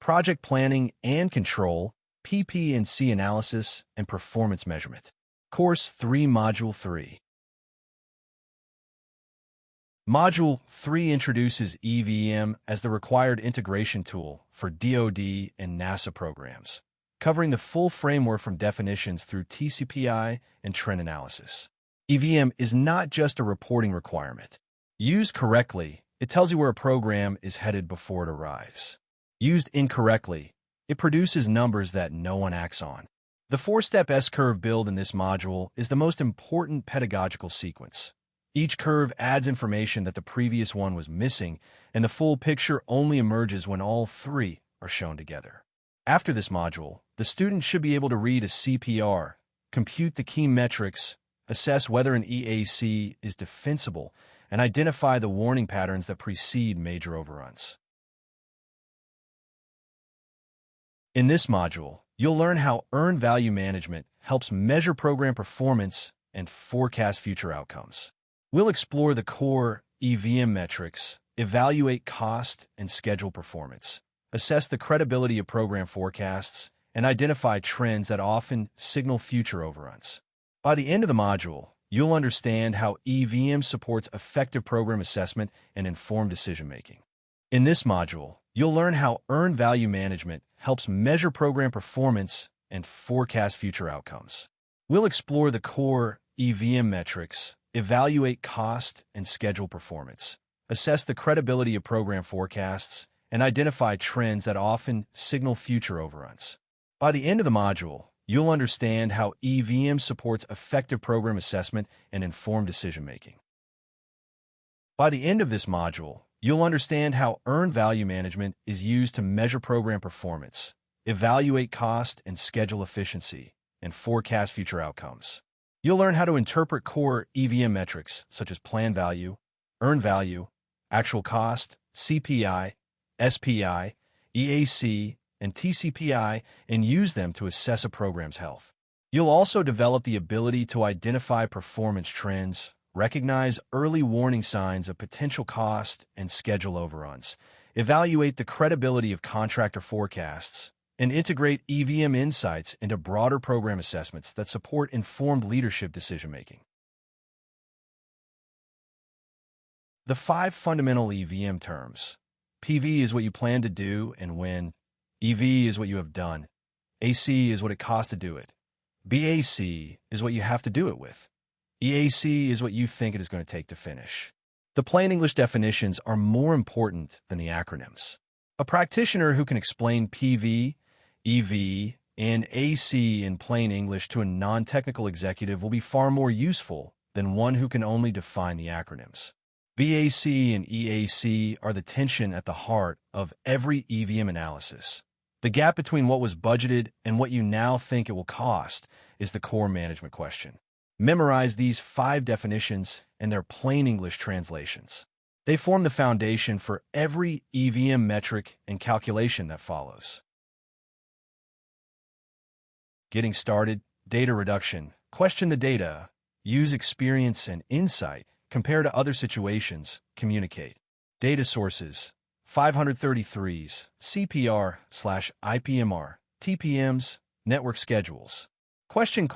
project planning and control, PP&C analysis, and performance measurement. Course 3, Module 3. Module 3 introduces EVM as the required integration tool for DoD and NASA programs, covering the full framework from definitions through TCPI and trend analysis. EVM is not just a reporting requirement. Used correctly, it tells you where a program is headed before it arrives. Used incorrectly, it produces numbers that no one acts on. The 4-step S-curve build in this module is the most important pedagogical sequence. Each curve adds information that the previous one was missing, and the full picture only emerges when all three are shown together. After this module, the student should be able to read a CPR, compute the key metrics, assess whether an EAC is defensible, and identify the warning patterns that precede major overruns. In this module, you'll learn how earned value management helps measure program performance and forecast future outcomes. We'll explore the core EVM metrics, evaluate cost and schedule performance, assess the credibility of program forecasts, and identify trends that often signal future overruns. By the end of the module, you'll understand how EVM supports effective program assessment and informed decision-making. In this module, you'll learn how earned value management helps measure program performance and forecast future outcomes. We'll explore the core EVM metrics, evaluate cost and schedule performance, assess the credibility of program forecasts, and identify trends that often signal future overruns. By the end of the module, you'll understand how EVM supports effective program assessment and informed decision-making. By the end of this module, you'll understand how earned value management is used to measure program performance, evaluate cost and schedule efficiency, and forecast future outcomes. You'll learn how to interpret core EVM metrics such as plan value, earned value, actual cost, CPI, SPI, EAC, and TCPI, and use them to assess a program's health. You'll also develop the ability to identify performance trends, recognize early warning signs of potential cost and schedule overruns, evaluate the credibility of contractor forecasts, and integrate EVM insights into broader program assessments that support informed leadership decision-making. The 5 fundamental EVM terms. PV is what you plan to do and when. EV is what you have done. AC is what it costs to do it. BAC is what you have to do it with. EAC is what you think it is going to take to finish. The plain English definitions are more important than the acronyms. A practitioner who can explain PV, EV, and AC in plain English to a non-technical executive will be far more useful than one who can only define the acronyms. BAC and EAC are the tension at the heart of every EVM analysis. The gap between what was budgeted and what you now think it will cost is the core management question. Memorize these 5 definitions and their plain English translations. They form the foundation for every EVM metric and calculation that follows. Getting started, data reduction. Question the data. Use experience and insight. Compare to other situations. Communicate. Data sources. 533s, CPR/IPMR, TPMs, network schedules. Question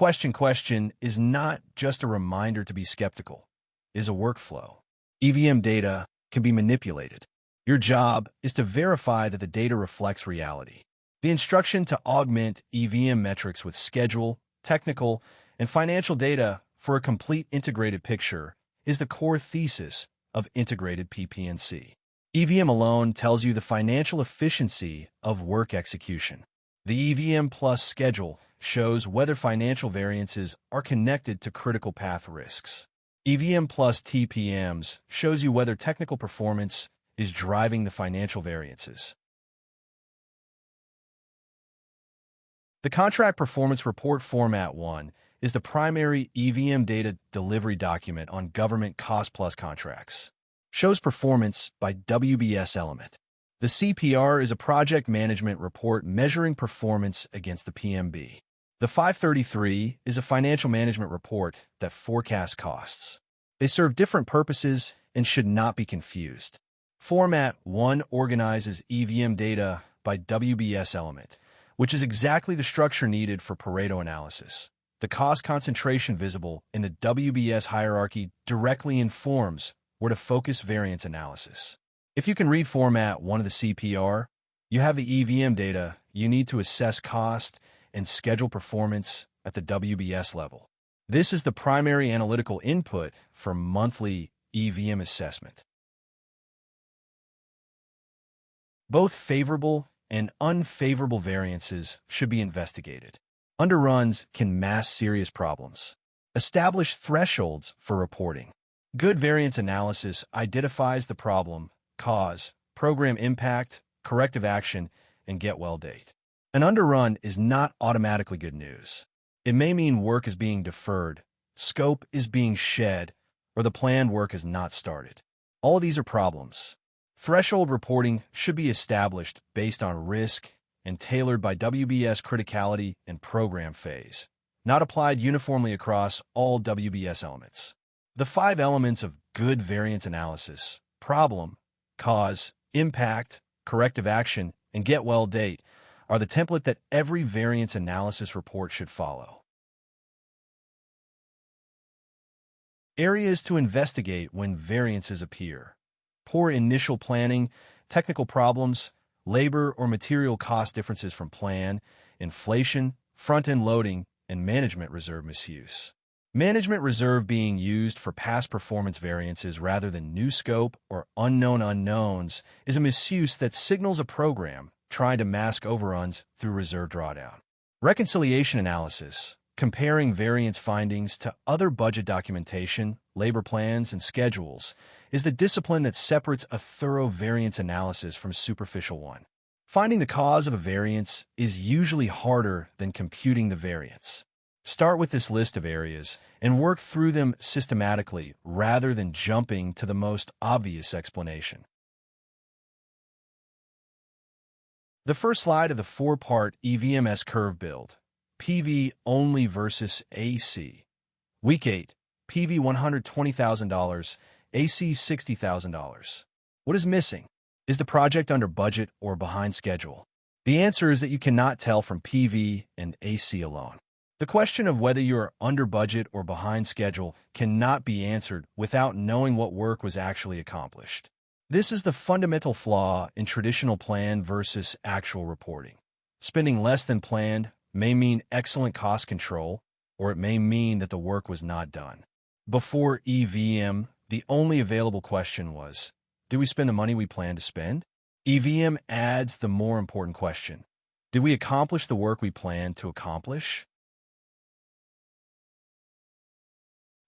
is not just a reminder to be skeptical. It is a workflow. EVM data can be manipulated. Your job is to verify that the data reflects reality. The instruction to augment EVM metrics with schedule, technical, and financial data for a complete integrated picture is the core thesis of integrated PP&C. EVM alone tells you the financial efficiency of work execution. The EVM plus schedule shows whether financial variances are connected to critical path risks. EVM plus TPMs shows you whether technical performance is driving the financial variances. The Contract Performance Report Format 1 is the primary EVM data delivery document on government cost-plus contracts. Shows performance by WBS element. The CPR is a project management report measuring performance against the PMB. The 533 is a financial management report that forecasts costs. They serve different purposes and should not be confused. Format 1 organizes EVM data by WBS element, which is exactly the structure needed for Pareto analysis. The cost concentration visible in the WBS hierarchy directly informs where to focus variance analysis. If you can reformat one of the CPR, you have the EVM data you need to assess cost and schedule performance at the WBS level. This is the primary analytical input for monthly EVM assessment. Both favorable and unfavorable variances should be investigated. Underruns can mask serious problems. Establish thresholds for reporting. Good variance analysis identifies the problem, cause, program impact, corrective action, and get well date. An underrun is not automatically good news. It may mean work is being deferred, scope is being shed, or the planned work is not started. All of these are problems. Threshold reporting should be established based on risk and tailored by WBS criticality and program phase, not applied uniformly across all WBS elements. The 5 elements of good variance analysis: problem, cause, impact, corrective action, and get well date are the template that every variance analysis report should follow. Areas to investigate when variances appear: poor initial planning, technical problems, labor or material cost differences from plan, inflation, front-end loading, and management reserve misuse. Management reserve being used for past performance variances rather than new scope or unknown unknowns is a misuse that signals a program trying to mask overruns through reserve drawdown. Reconciliation analysis, comparing variance findings to other budget documentation, labor plans, and schedules, is the discipline that separates a thorough variance analysis from a superficial one. Finding the cause of a variance is usually harder than computing the variance. Start with this list of areas and work through them systematically rather than jumping to the most obvious explanation. The first slide of the 4-part EVMS curve build: PV only versus AC. Week 8, PV $120,000, AC $60,000. What is missing? Is the project under budget or behind schedule? The answer is that you cannot tell from PV and AC alone. The question of whether you are under budget or behind schedule cannot be answered without knowing what work was actually accomplished. This is the fundamental flaw in traditional plan versus actual reporting. Spending less than planned may mean excellent cost control, or it may mean that the work was not done. Before EVM, the only available question was, did we spend the money we planned to spend? EVM adds the more important question: did we accomplish the work we planned to accomplish?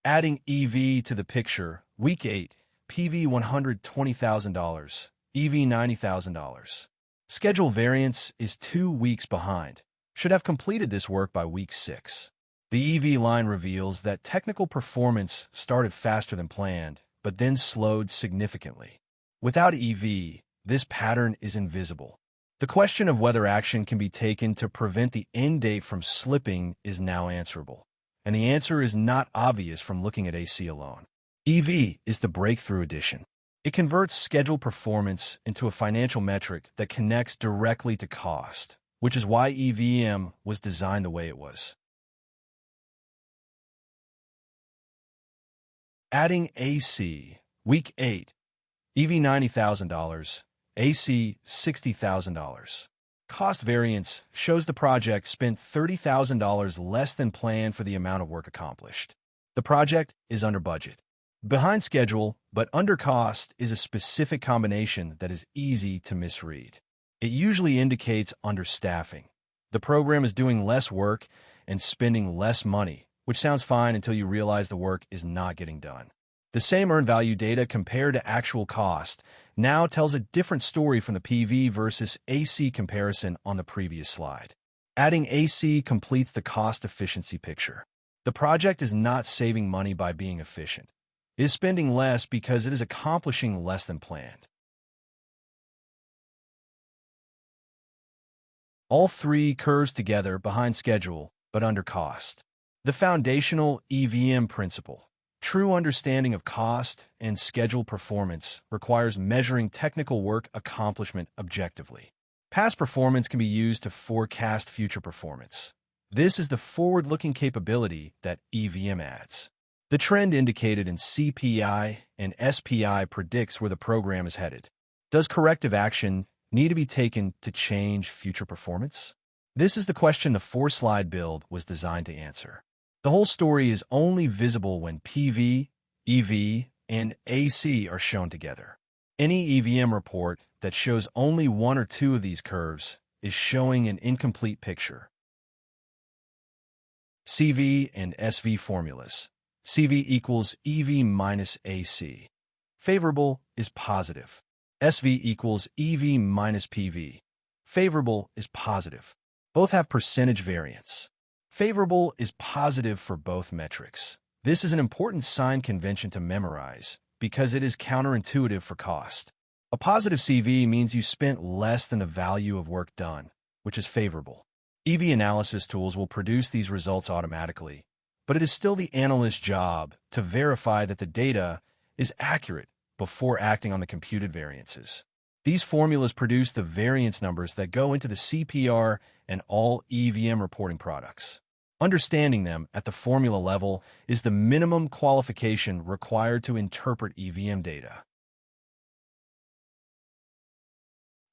Adding EV to the picture: Week 8, PV $120,000, EV $90,000. Schedule variance is 2 weeks behind. Should have completed this work by week 6. The EV line reveals that technical performance started faster than planned, but then slowed significantly. Without EV, this pattern is invisible. The question of whether action can be taken to prevent the end date from slipping is now answerable, and the answer is not obvious from looking at AC alone. EV is the breakthrough edition. It converts scheduled performance into a financial metric that connects directly to cost, which is why EVM was designed the way it was. Adding AC, Week 8, EV $90,000, AC $60,000. Cost variance shows the project spent $30,000 less than planned for the amount of work accomplished. The project is under budget. Behind schedule, but under cost is a specific combination that is easy to misread. It usually indicates understaffing. The program is doing less work and spending less money, which sounds fine until you realize the work is not getting done. The same earned value data compared to actual cost now tells a different story from the PV versus AC comparison on the previous slide. Adding AC completes the cost efficiency picture. The project is not saving money by being efficient. It is spending less because it is accomplishing less than planned. All 3 curves together behind schedule, but under cost. The foundational EVM principle. True understanding of cost and schedule performance requires measuring technical work accomplishment objectively. Past performance can be used to forecast future performance. This is the forward-looking capability that EVM adds. The trend indicated in CPI and SPI predicts where the program is headed. Does corrective action need to be taken to change future performance? This is the question the 4-slide build was designed to answer. The whole story is only visible when PV, EV, and AC are shown together. Any EVM report that shows only one or two of these curves is showing an incomplete picture. CV and SV formulas. CV equals EV minus AC. Favorable is positive. SV equals EV minus PV. Favorable is positive. Both have percentage variance. Favorable is positive for both metrics. This is an important sign convention to memorize because it is counterintuitive for cost. A positive CV means you spent less than the value of work done, which is favorable. EV analysis tools will produce these results automatically, but it is still the analyst's job to verify that the data is accurate before acting on the computed variances. These formulas produce the variance numbers that go into the CPR and all EVM reporting products. Understanding them at the formula level is the minimum qualification required to interpret EVM data.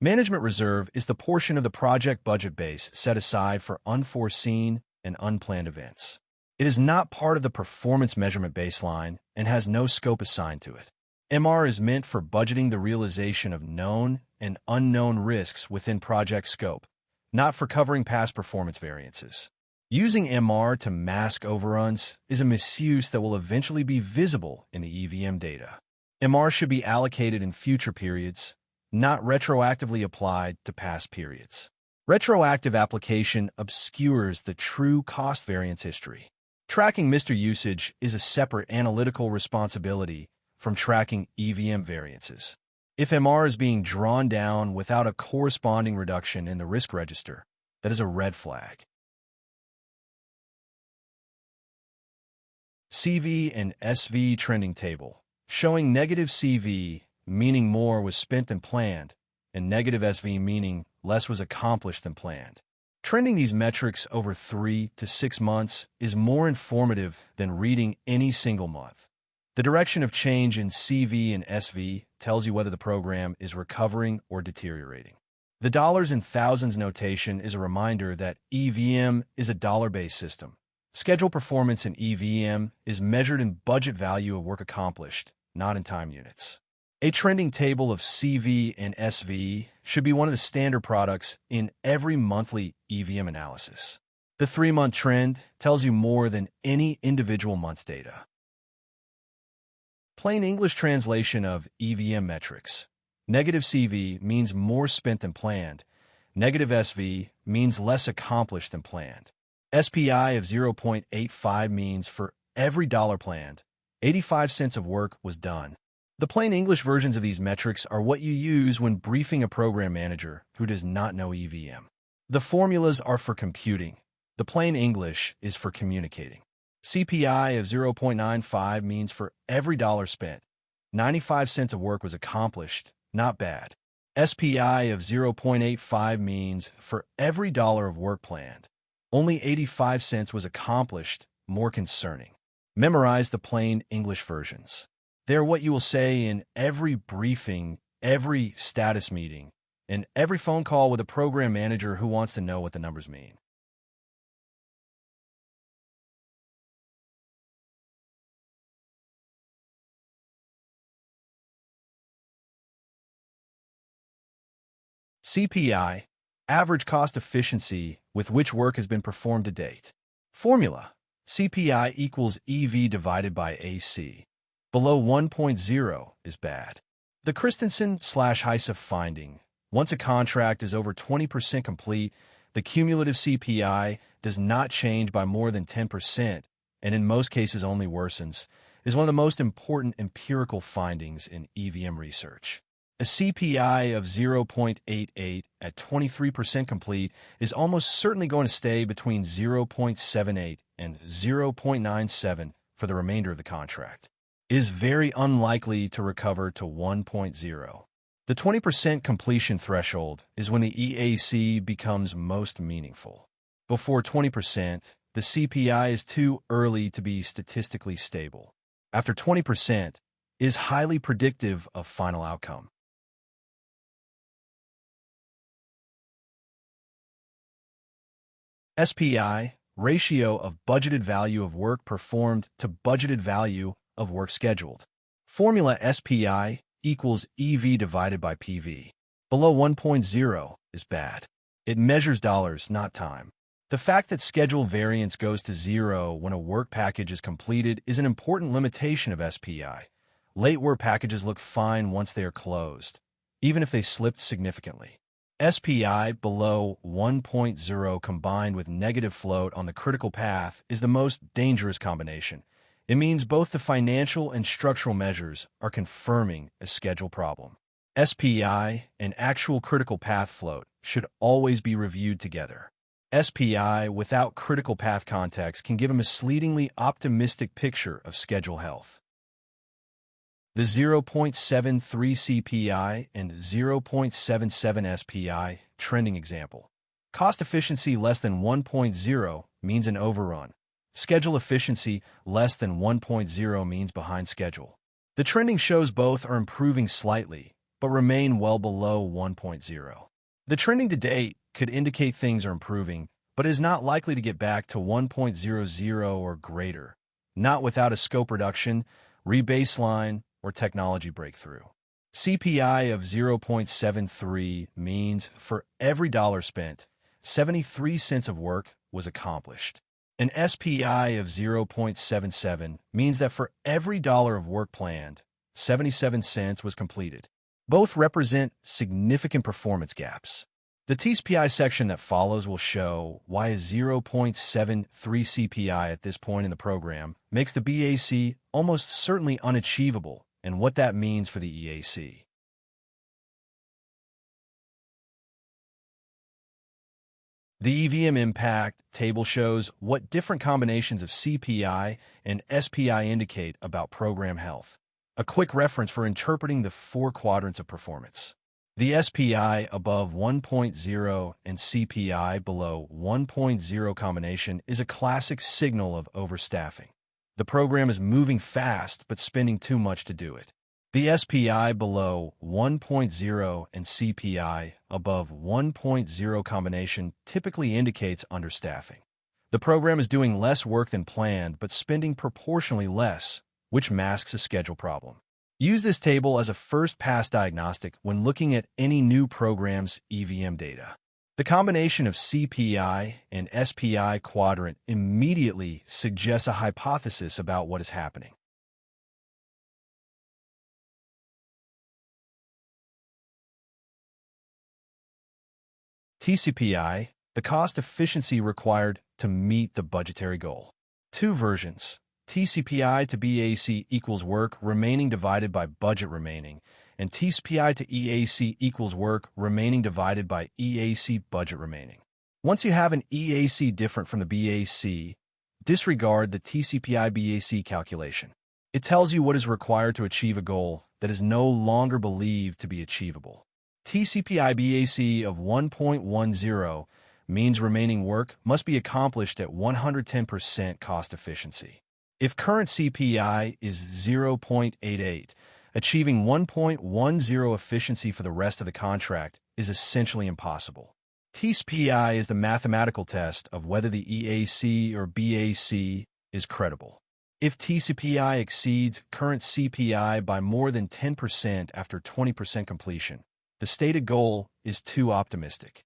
Management reserve is the portion of the project budget base set aside for unforeseen and unplanned events. It is not part of the performance measurement baseline and has no scope assigned to it. MR is meant for budgeting the realization of known and unknown risks within project scope, not for covering past performance variances. Using MR to mask overruns is a misuse that will eventually be visible in the EVM data. MR should be allocated in future periods, not retroactively applied to past periods. Retroactive application obscures the true cost variance history. Tracking MR usage is a separate analytical responsibility from tracking EVM variances. If MR is being drawn down without a corresponding reduction in the risk register, that is a red flag. CV and SV trending table, showing negative CV, meaning more was spent than planned, and negative SV, meaning less was accomplished than planned. Trending these metrics over 3 to 6 months is more informative than reading any single month. The direction of change in CV and SV tells you whether the program is recovering or deteriorating. The dollars and thousands notation is a reminder that EVM is a dollar-based system. Schedule performance in EVM is measured in budget value of work accomplished, not in time units. A trending table of CV and SV should be one of the standard products in every monthly EVM analysis. The 3-month trend tells you more than any individual month's data. Plain English translation of EVM metrics. Negative CV means more spent than planned. Negative SV means less accomplished than planned. SPI of 0.85 means for every dollar planned, 85 cents of work was done. The plain English versions of these metrics are what you use when briefing a program manager who does not know EVM. The formulas are for computing. The plain English is for communicating. CPI of 0.95 means for every dollar spent, 95 cents of work was accomplished, not bad. SPI of 0.85 means for every dollar of work planned, only 85 cents was accomplished, more concerning. Memorize the plain English versions. They're what you will say in every briefing, every status meeting, and every phone call with a program manager who wants to know what the numbers mean. CPI, average cost efficiency with which work has been performed to date. Formula, CPI equals EV divided by AC. Below 1.0 is bad. The Christensen/Heise finding, once a contract is over 20% complete, the cumulative CPI does not change by more than 10%, and in most cases only worsens, is one of the most important empirical findings in EVM research. A CPI of 0.88 at 23% complete is almost certainly going to stay between 0.78 and 0.97 for the remainder of the contract. It is very unlikely to recover to 1.0. The 20% completion threshold is when the EAC becomes most meaningful. Before 20%, the CPI is too early to be statistically stable. After 20%, is highly predictive of final outcome. SPI, ratio of budgeted value of work performed to budgeted value of work scheduled. Formula SPI equals EV divided by PV. Below 1.0 is bad. It measures dollars, not time. The fact that schedule variance goes to zero when a work package is completed is an important limitation of SPI. Late work packages look fine once they are closed, even if they slipped significantly. SPI below 1.0 combined with negative float on the critical path is the most dangerous combination. It means both the financial and structural measures are confirming a schedule problem. SPI and actual critical path float should always be reviewed together. SPI without critical path context can give a misleadingly optimistic picture of schedule health. The 0.73 CPI and 0.77 SPI trending example. Cost efficiency less than 1.0 means an overrun. Schedule efficiency less than 1.0 means behind schedule. The trending shows both are improving slightly, but remain well below 1.0. The trending to date could indicate things are improving, but is not likely to get back to 1.00 or greater, not without a scope reduction, rebaseline, or technology breakthrough. CPI of 0.73 means for every dollar spent, 73 cents of work was accomplished. An SPI of 0.77 means that for every dollar of work planned, 77 cents was completed. Both represent significant performance gaps. The TSPI section that follows will show why a 0.73 CPI at this point in the program makes the BAC almost certainly unachievable and what that means for the EAC. The EVM impact table shows what different combinations of CPI and SPI indicate about program health. A quick reference for interpreting the four quadrants of performance. The SPI above 1.0 and CPI below 1.0 combination is a classic signal of overstaffing. The program is moving fast but spending too much to do it. The SPI below 1.0 and CPI above 1.0 combination typically indicates understaffing. The program is doing less work than planned but spending proportionally less, which masks a schedule problem. Use this table as a first-pass diagnostic when looking at any new program's EVM data. The combination of CPI and SPI quadrant immediately suggests a hypothesis about what is happening. TCPI, the cost efficiency required to meet the budgetary goal. Two versions. TCPI to BAC equals work remaining divided by budget remaining, and TCPI to EAC equals work remaining divided by EAC budget remaining. Once you have an EAC different from the BAC, disregard the TCPI BAC calculation. It tells you what is required to achieve a goal that is no longer believed to be achievable. TCPI BAC of 1.10 means remaining work must be accomplished at 110% cost efficiency. If current CPI is 0.88, achieving 1.10 efficiency for the rest of the contract is essentially impossible. TCPI is the mathematical test of whether the EAC or BAC is credible. If TCPI exceeds current CPI by more than 10% after 20% completion, the stated goal is too optimistic.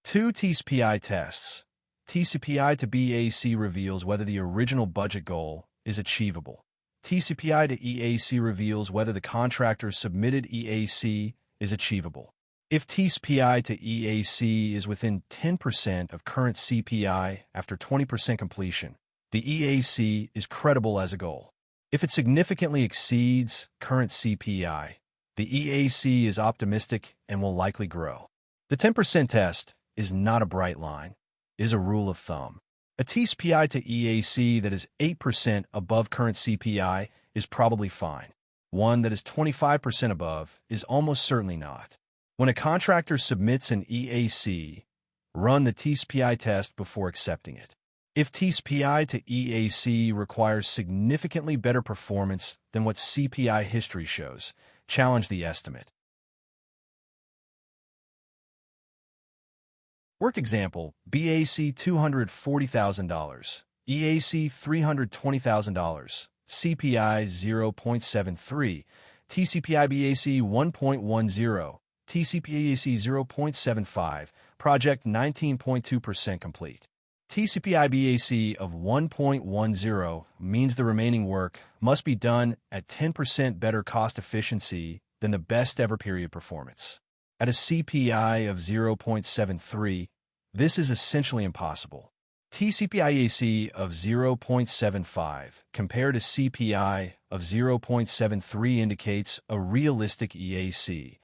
Two TCPI tests. TCPI to BAC reveals whether the original budget goal is achievable. TCPI to EAC reveals whether the contractor's submitted EAC is achievable. If TCPI to EAC is within 10% of current CPI after 20% completion, the EAC is credible as a goal. If it significantly exceeds current CPI, the EAC is optimistic and will likely grow. The 10% test is not a bright line, it is a rule of thumb. A TCPI to EAC that is 8% above current CPI is probably fine, One that is 25% above is almost certainly not. When a contractor submits an EAC, run the TCPI test before accepting it. If TCPI to EAC requires significantly better performance than what CPI history shows, challenge the estimate. Work example, BAC $240,000, EAC $320,000, CPI 0.73, TCPI BAC 1.10, TCPI BAC 0.75, project 19.2% complete. TCPI BAC of 1.10 means the remaining work must be done at 10% better cost efficiency than the best ever period performance. At a CPI of 0.73, this is essentially impossible. TCPI EAC of 0.75 compared to CPI of 0.73 indicates a realistic EAC,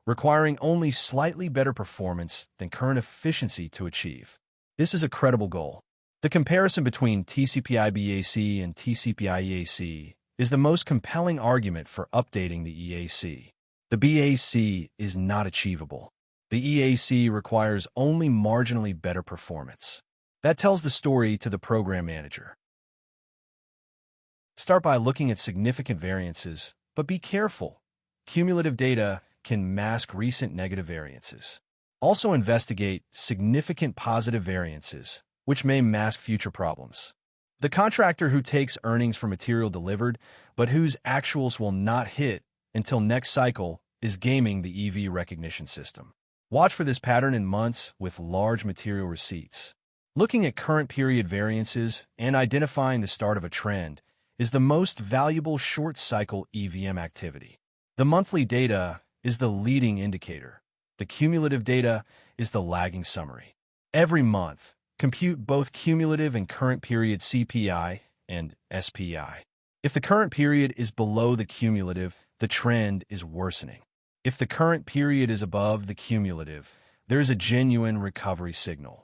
requiring only slightly better performance than current efficiency to achieve. This is a credible goal. The comparison between TCPI BAC and TCPI EAC is the most compelling argument for updating the EAC. The BAC is not achievable. The EAC requires only marginally better performance. That tells the story to the program manager. Start by looking at significant variances, but be careful. Cumulative data can mask recent negative variances. Also investigate significant positive variances, which may mask future problems. The contractor who takes earnings for material delivered, but whose actuals will not hit until next cycle, is gaming the EV recognition system. Watch for this pattern in months with large material receipts. Looking at current period variances and identifying the start of a trend is the most valuable short-cycle EVM activity. The monthly data is the leading indicator. The cumulative data is the lagging summary. Every month, compute both cumulative and current period CPI and SPI. If the current period is below the cumulative, the trend is worsening. If the current period is above the cumulative, there is a genuine recovery signal.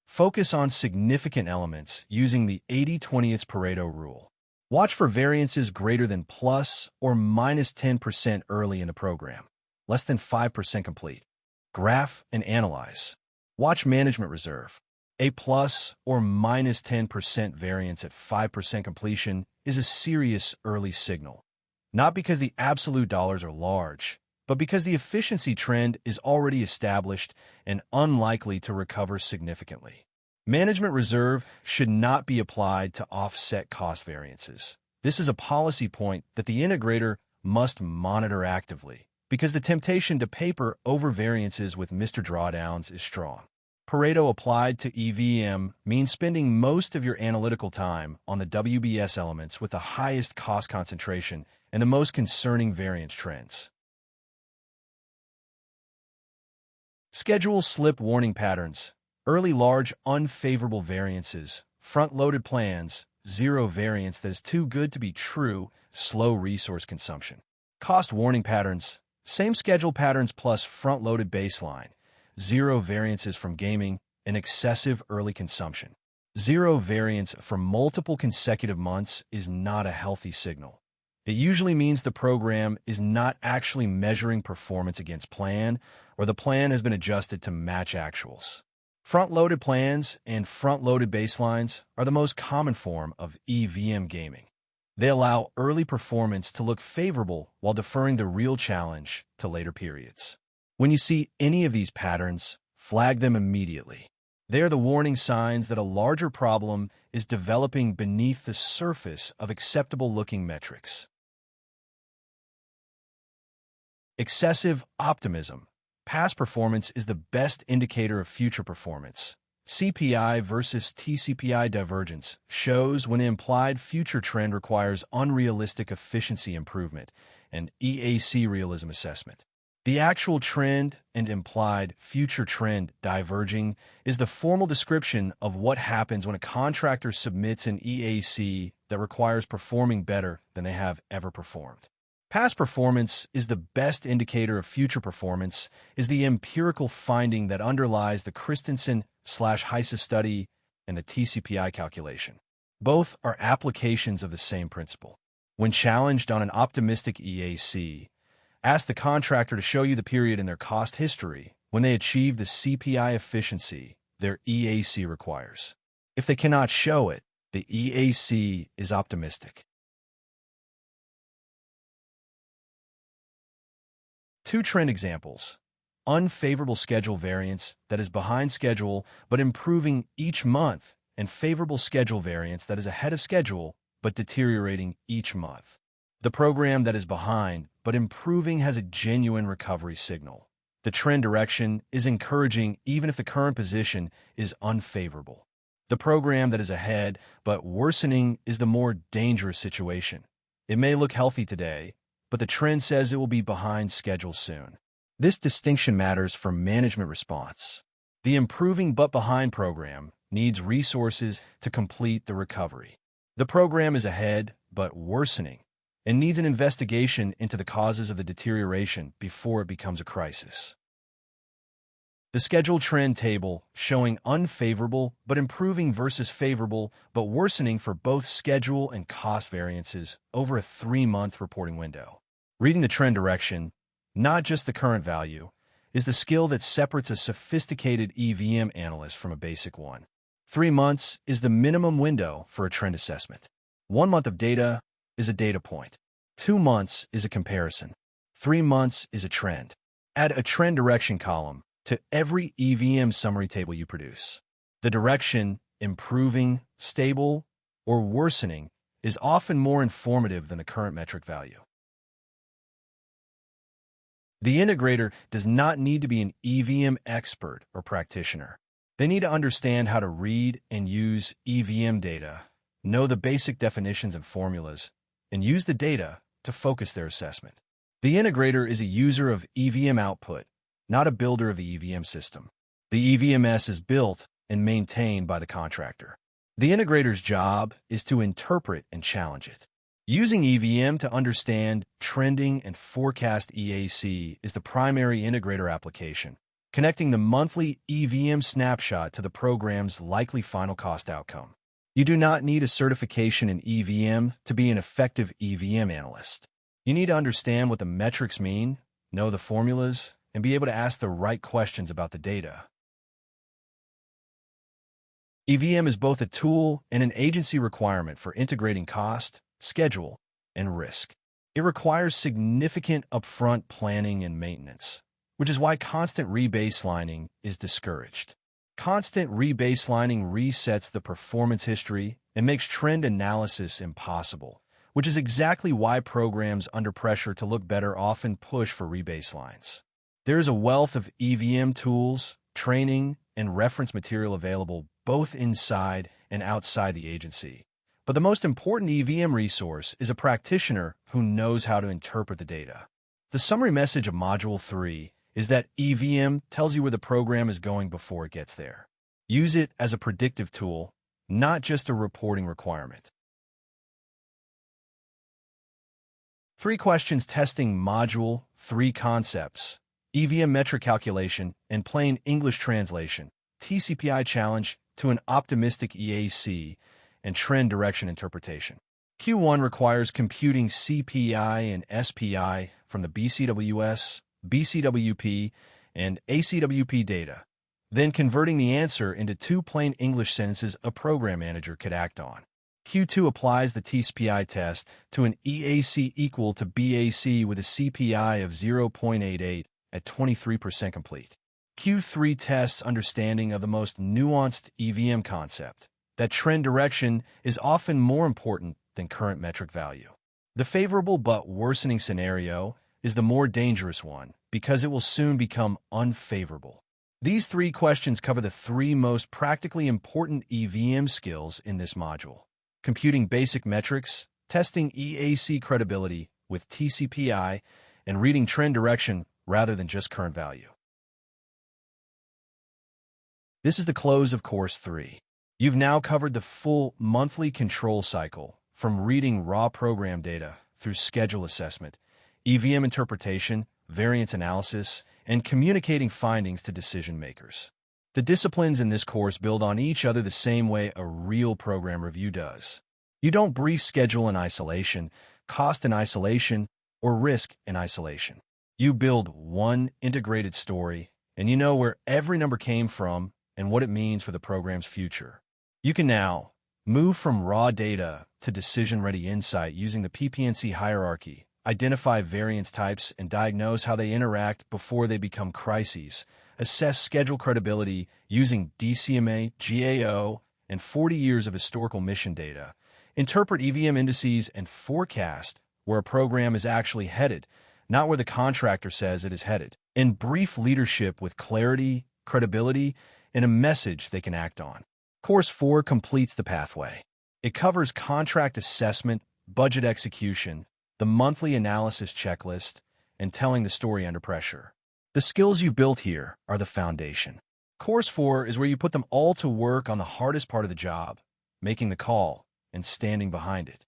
Focus on significant elements using the 80-20 Pareto rule. Watch for variances greater than plus or minus 10% early in the program, less than 5% complete. Graph and analyze. Watch management reserve. A plus or minus 10% variance at 5% completion is a serious early signal. Not because the absolute dollars are large, but because the efficiency trend is already established and unlikely to recover significantly. Management reserve should not be applied to offset cost variances. This is a policy point that the integrator must monitor actively, because the temptation to paper over variances with Mr. Drawdowns is strong. Pareto applied to EVM means spending most of your analytical time on the WBS elements with the highest cost concentration and the most concerning variance trends. Schedule slip warning patterns, early large unfavorable variances, front-loaded plans, zero variance that is too good to be true, slow resource consumption. Cost warning patterns, same schedule patterns plus front-loaded baseline, zero variances from gaming, and excessive early consumption. Zero variance for multiple consecutive months is not a healthy signal. It usually means the program is not actually measuring performance against plan, or the plan has been adjusted to match actuals. Front-loaded plans and front-loaded baselines are the most common form of EVM gaming. They allow early performance to look favorable while deferring the real challenge to later periods. When you see any of these patterns, flag them immediately. They are the warning signs that a larger problem is developing beneath the surface of acceptable-looking metrics. Excessive optimism. Past performance is the best indicator of future performance. CPI versus TCPI divergence shows when an implied future trend requires unrealistic efficiency improvement and EAC realism assessment. The actual trend and implied future trend diverging is the formal description of what happens when a contractor submits an EAC that requires performing better than they have ever performed. Past performance is the best indicator of future performance, is the empirical finding that underlies the Christensen/Heise study and the TCPI calculation. Both are applications of the same principle. When challenged on an optimistic EAC, ask the contractor to show you the period in their cost history when they achieved the CPI efficiency their EAC requires. If they cannot show it, the EAC is optimistic. 2 trend examples. Unfavorable schedule variance that is behind schedule but improving each month, and favorable schedule variance that is ahead of schedule but deteriorating each month. The program that is behind but improving has a genuine recovery signal. The trend direction is encouraging even if the current position is unfavorable. The program that is ahead but worsening is the more dangerous situation. It may look healthy today, but the trend says it will be behind schedule soon. This distinction matters for management response. The improving but behind program needs resources to complete the recovery. The program is ahead but worsening and needs an investigation into the causes of the deterioration before it becomes a crisis. The schedule trend table showing unfavorable but improving versus favorable but worsening for both schedule and cost variances over a 3-month reporting window. Reading the trend direction, not just the current value, is the skill that separates a sophisticated EVM analyst from a basic one. 3 months is the minimum window for a trend assessment. 1 month of data is a data point. 2 months is a comparison. 3 months is a trend. Add a trend direction column to every EVM summary table you produce. The direction, improving, stable, or worsening, is often more informative than the current metric value. The integrator does not need to be an EVM expert or practitioner. They need to understand how to read and use EVM data, know the basic definitions and formulas, and use the data to focus their assessment. The integrator is a user of EVM output, not a builder of the EVM system. The EVMS is built and maintained by the contractor. The integrator's job is to interpret and challenge it. Using EVM to understand trending and forecast EAC is the primary integrator application, connecting the monthly EVM snapshot to the program's likely final cost outcome. You do not need a certification in EVM to be an effective EVM analyst. You need to understand what the metrics mean, know the formulas, and be able to ask the right questions about the data. EVM is both a tool and an agency requirement for integrating cost, schedule, and risk. It requires significant upfront planning and maintenance, which is why constant rebaselining is discouraged. Constant rebaselining resets the performance history and makes trend analysis impossible, which is exactly why programs under pressure to look better often push for rebaselines. There is a wealth of EVM tools, training, and reference material available both inside and outside the agency. But the most important EVM resource is a practitioner who knows how to interpret the data. The summary message of Module 3 is that EVM tells you where the program is going before it gets there. Use it as a predictive tool, not just a reporting requirement. 3 questions testing Module 3 concepts: EVM metric calculation and plain English translation, TCPI challenge to an optimistic EAC, and trend direction interpretation. Q1 requires computing CPI and SPI from the BCWS, BCWP, and ACWP data, then converting the answer into 2 plain English sentences a program manager could act on. Q2 applies the TCPI test to an EAC equal to BAC with a CPI of 0.88 at 23% complete. Q3 tests understanding of the most nuanced EVM concept, that trend direction is often more important than current metric value. The favorable but worsening scenario is the more dangerous one because it will soon become unfavorable. These 3 questions cover the 3 most practically important EVM skills in this module: computing basic metrics, testing EAC credibility with TCPI, and reading trend direction rather than just current value. This is the close of Course 3. You've now covered the full monthly control cycle, from reading raw program data through schedule assessment, EVM interpretation, variance analysis, and communicating findings to decision makers. The disciplines in this course build on each other the same way a real program review does. You don't brief schedule in isolation, cost in isolation or risk in isolation. You build one integrated story, and you know where every number came from and what it means for the program's future. You can now move from raw data to decision-ready insight using the PPNC hierarchy, identify variance types and diagnose how they interact before they become crises, assess schedule credibility using DCMA, GAO, and 40 years of historical mission data, interpret EVM indices and forecast where a program is actually headed, not where the contractor says it is headed, and brief leadership with clarity, credibility, and a message they can act on. Course 4 completes the pathway. It covers contract assessment, budget execution, the monthly analysis checklist, and telling the story under pressure. The skills you've built here are the foundation. Course 4 is where you put them all to work on the hardest part of the job, making the call and standing behind it.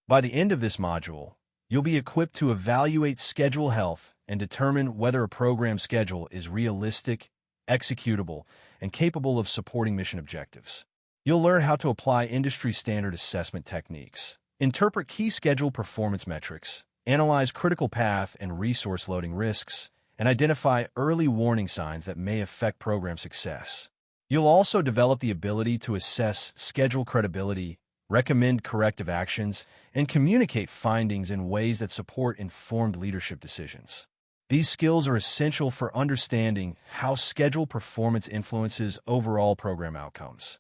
By the end of this module, you'll be equipped to evaluate schedule health and determine whether a program schedule is realistic, executable, and capable of supporting mission objectives. You'll learn how to apply industry-standard assessment techniques, interpret key schedule performance metrics, analyze critical path and resource loading risks, and identify early warning signs that may affect program success. You'll also develop the ability to assess schedule credibility, recommend corrective actions, and communicate findings in ways that support informed leadership decisions. These skills are essential for understanding how schedule performance influences overall program outcomes.